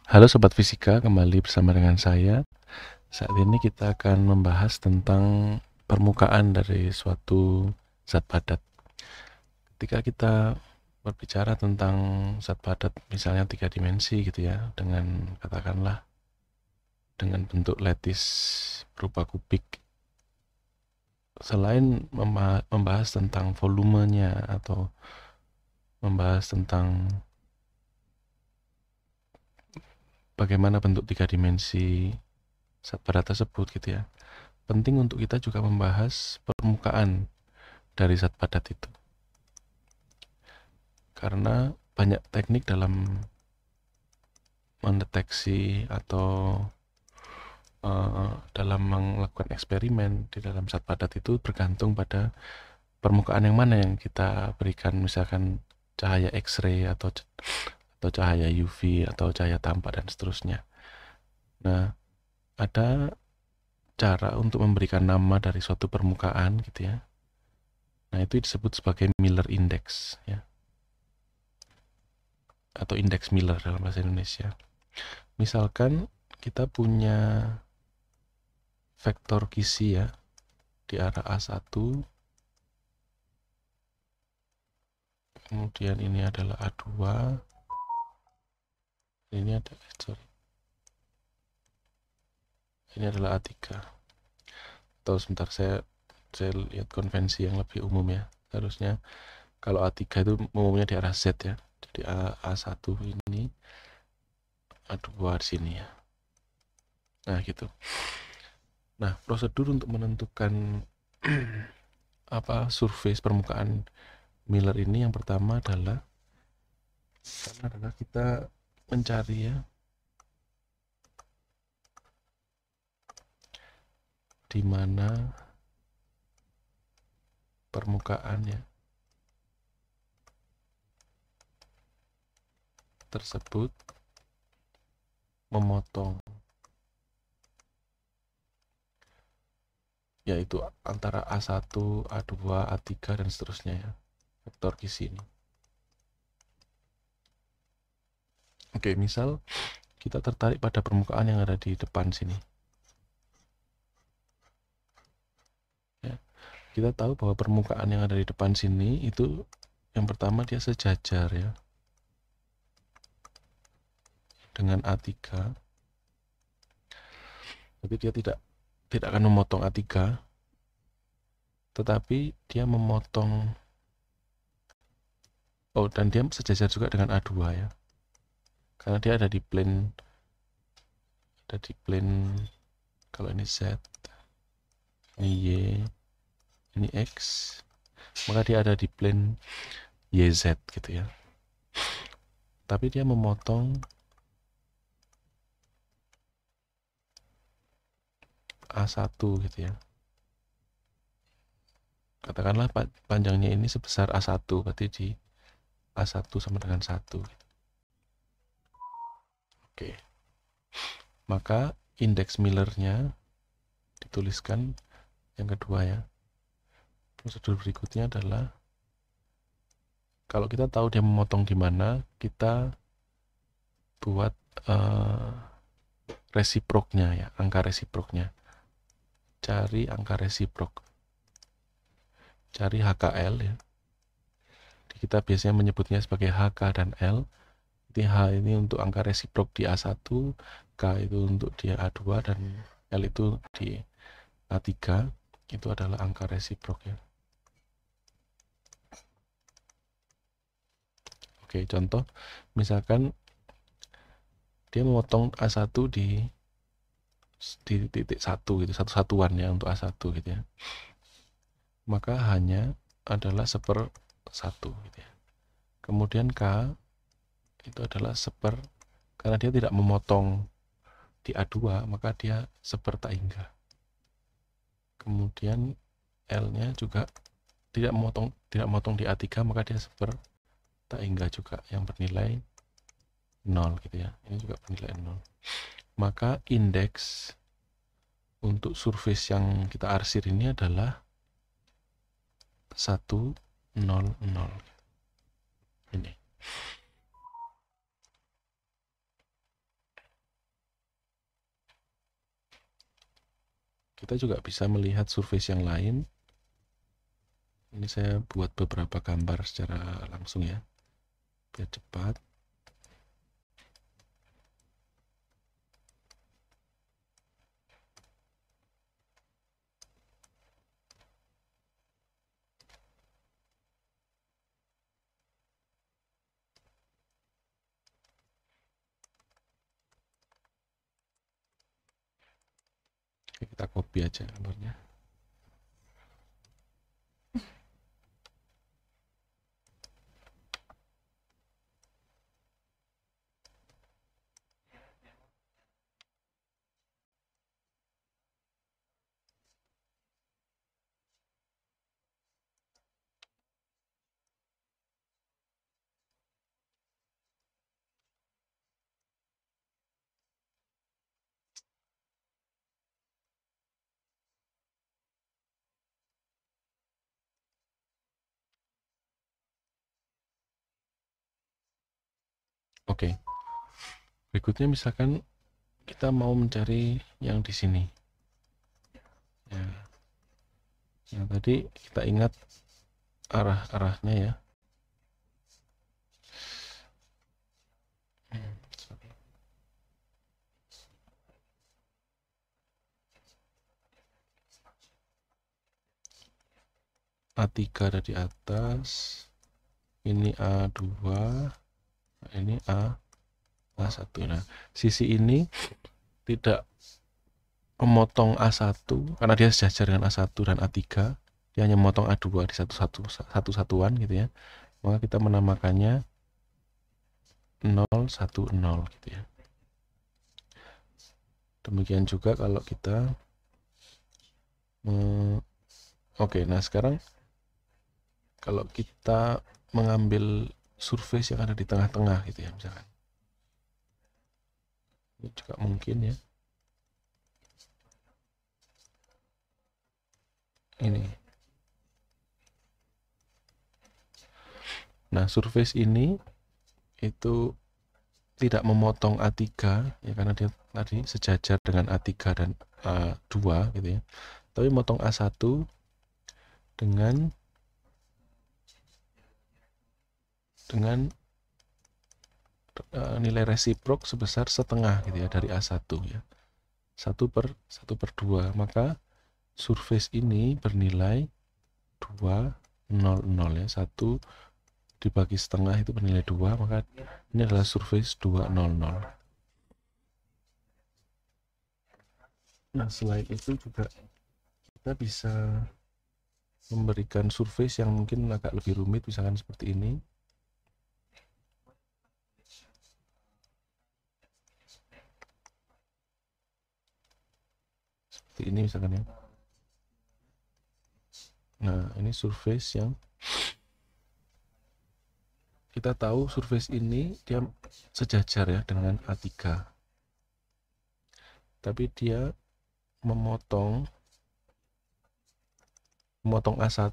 Halo Sobat Fisika, kembali bersama dengan saya. Saat ini kita akan membahas tentang permukaan dari suatu zat padat. Ketika kita berbicara tentang zat padat, misalnya 3 dimensi gitu ya, dengan katakanlah dengan bentuk lattice berupa kubik, selain membahas tentang volumenya atau membahas tentang bagaimana bentuk 3 dimensi zat padat tersebut gitu ya, penting untuk kita juga membahas permukaan dari zat padat itu. Karena banyak teknik dalam mendeteksi atau dalam melakukan eksperimen di dalam zat padat itu bergantung pada permukaan yang mana yang kita berikan, misalkan cahaya X-ray atau cahaya UV atau cahaya tampak dan seterusnya. Nah, ada cara untuk memberikan nama dari suatu permukaan gitu ya. Nah, itu disebut sebagai Miller Index ya, atau indeks Miller dalam bahasa Indonesia. Misalkan kita punya vektor kisi ya di arah A1, kemudian ini adalah A2, ini adalah A3. Atau sebentar, saya lihat konvensi yang lebih umum ya. Harusnya kalau A3 itu umumnya di arah Z ya. Jadi A1 ini, A2 di sini ya. Nah, gitu. Nah, prosedur untuk menentukan surface permukaan Miller ini, yang pertama adalah kita mencari ya di mana permukaannya tersebut memotong, yaitu antara A1, A2, A3 dan seterusnya ya, vektor kisi ini. Oke, misal kita tertarik pada permukaan yang ada di depan sini ya. Kita tahu bahwa permukaan yang ada di depan sini itu yang pertama dia sejajar ya dengan A3. Jadi dia tidak akan memotong A3, tetapi dia memotong, dan dia sejajar juga dengan A2 ya, karena dia ada di plane kalau ini Z, ini Y, ini X, maka dia ada di plane YZ gitu ya. Tapi dia memotong A1 gitu ya. Katakanlah panjangnya ini sebesar A1, berarti di A1 sama dengan 1. Oke. Maka indeks Millernya dituliskan yang kedua ya. Prosedur berikutnya adalah kalau kita tahu dia memotong di mana, kita buat resiproknya ya, angka resiproknya. Cari angka resiprok. Cari HKL ya. Kita biasanya menyebutnya sebagai HK dan L. Jadi H ini untuk angka resiprok di A1, K itu untuk di A2, dan L itu di A3. Itu adalah angka resiprok ya. Oke, contoh misalkan dia memotong A1 di titik 1 gitu, satu-satuan ya untuk A1 gitu ya. Maka hanya adalah 1/1 gitu ya. Kemudian K itu adalah karena dia tidak memotong di A2, maka dia tak hingga. Kemudian L-nya juga tidak memotong di A3, maka dia tak hingga juga, yang bernilai 0 gitu ya. Ini juga bernilai 0. Maka indeks untuk surface yang kita arsir ini adalah 1, 0, 0. Ini. Kita juga bisa melihat surface yang lain. Ini saya buat beberapa gambar secara langsung ya, biar cepat. Oke, kita copy aja gambarnya. Oke, berikutnya misalkan kita mau mencari yang di sini. Ya, yang tadi kita ingat arah-arahnya ya. A3 ada di atas, ini A2, ini A1. Nah, sisi ini tidak memotong A1 karena dia sejajar dengan A1 dan A3. Dia hanya memotong A2 di satu satuan gitu ya. Maka kita menamakannya 010 gitu ya. Demikian juga kalau kita oke, nah sekarang kalau kita mengambil surface yang ada di tengah-tengah gitu ya misalkan. Ini juga mungkin ya. Ini. Nah, surface ini itu tidak memotong A3 ya karena dia tadi sejajar dengan A3 dan A2 gitu ya. Tapi memotong A1 dengan nilai resiprok sebesar setengah gitu ya dari A1 ya. 1/2, maka surface ini bernilai 200 ya. 1 dibagi setengah itu bernilai 2, maka ini adalah surface 200. Nah, selain itu juga kita bisa memberikan surface yang mungkin agak lebih rumit, misalkan seperti ini. Seperti ini misalkan ya. Nah, ini surface yang kita tahu surface ini dia sejajar ya dengan A3. Tapi dia memotong A1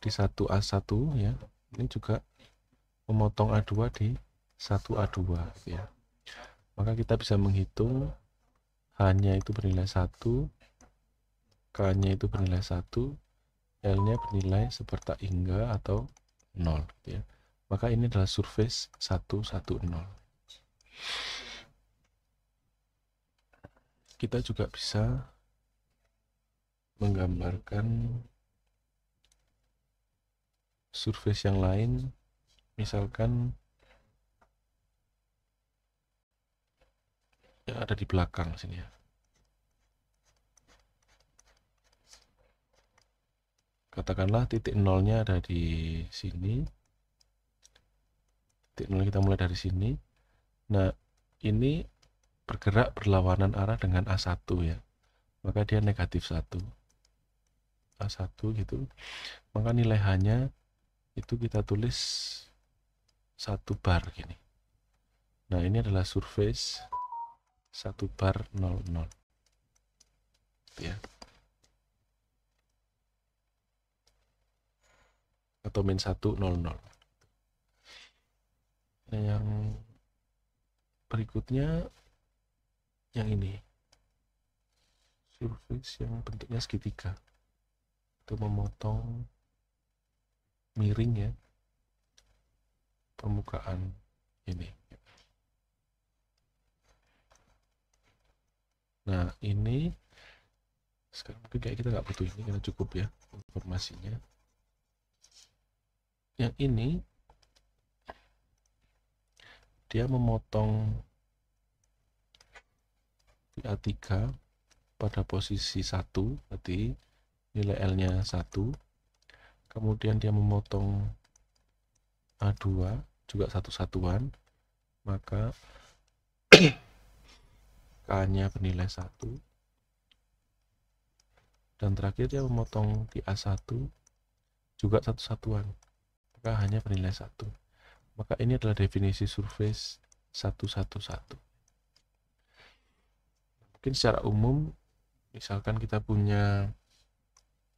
di 1A1 ya. Ini juga memotong A2 di 1A2 gitu ya. Maka kita bisa menghitung H-nya itu bernilai 1, K-nya itu bernilai 1, L-nya bernilai seperti hingga atau 0 gitu ya. Maka ini adalah surface 110. Kita juga bisa menggambarkan surface yang lain, misalkan yang ada di belakang sini ya. Katakanlah titik nolnya ada di sini. Titik nol kita mulai dari sini. Nah, ini bergerak berlawanan arah dengan A1 ya. Maka dia negatif 1. A1 gitu. Maka nilai H-nya itu kita tulis 1 bar gini. Nah, ini adalah surface 1 bar 00. Ya. Atau min 100. Nah, yang berikutnya yang ini. surface yang bentuknya segitiga, itu memotong miring ya permukaan ini. Nah ini sekarang mungkin kayak kita nggak butuh ini karena cukup ya informasinya. Yang ini dia memotong PA3 pada posisi 1, berarti nilai L-nya 1. Kemudian dia memotong A2 juga satu satuan, maka K-nya bernilai 1. Dan terakhir dia memotong di A1 juga satu satuan, maka hanya bernilai 1. Maka ini adalah definisi surface 111. Mungkin secara umum, misalkan kita punya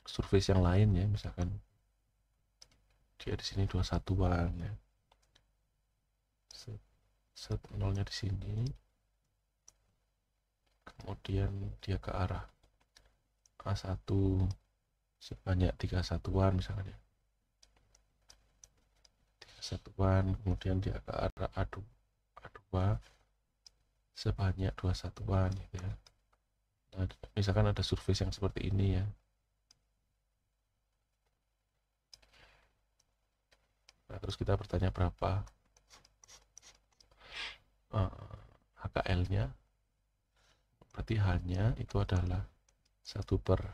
surface yang lain ya, misalkan dia di sini 2 satuan ya, set nolnya di sini, kemudian dia ke arah A1 sebanyak 3 satuan misalkan ya, 3 satuan, kemudian dia ke arah A2 sebanyak 2 satuan gitu ya. Nah, misalkan ada surface yang seperti ini ya. Nah, terus kita bertanya berapa HKL-nya, berarti H-nya itu adalah 1/3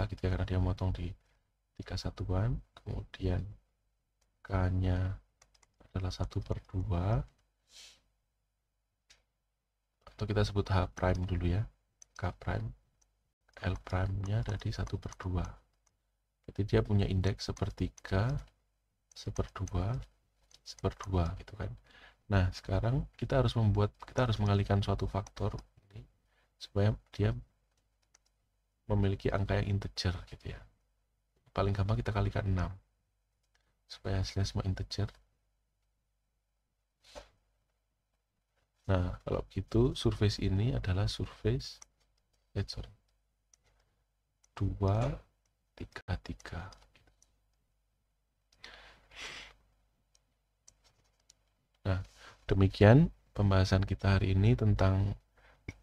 gitu ya, karena dia motong di 3 satuan. Kemudian K-nya adalah 1/2, atau kita sebut H prime dulu ya, K prime. L prime-nya dari 1/2. Jadi dia punya indeks 1/3, 1/2, 1/2 gitu kan. Nah, sekarang kita harus mengalihkan suatu faktor ini supaya dia memiliki angka yang integer gitu ya. Paling gampang kita kalikan 6 supaya hasilnya semua integer. Nah, kalau gitu surface ini adalah surface 233. Nah, demikian pembahasan kita hari ini tentang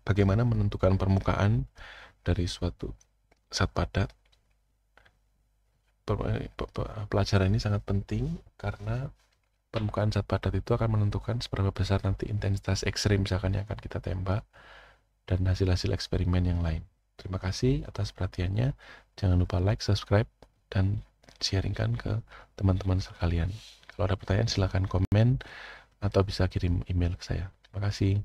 bagaimana menentukan permukaan dari suatu zat padat. Pelajaran ini sangat penting karena permukaan zat padat itu akan menentukan seberapa besar nanti intensitas ekstrim misalkan yang akan kita tembak dan hasil-hasil eksperimen yang lain. Terima kasih atas perhatiannya. Jangan lupa like, subscribe, dan sharingkan ke teman-teman sekalian. Kalau ada pertanyaan silahkan komen atau bisa kirim email ke saya. Terima kasih.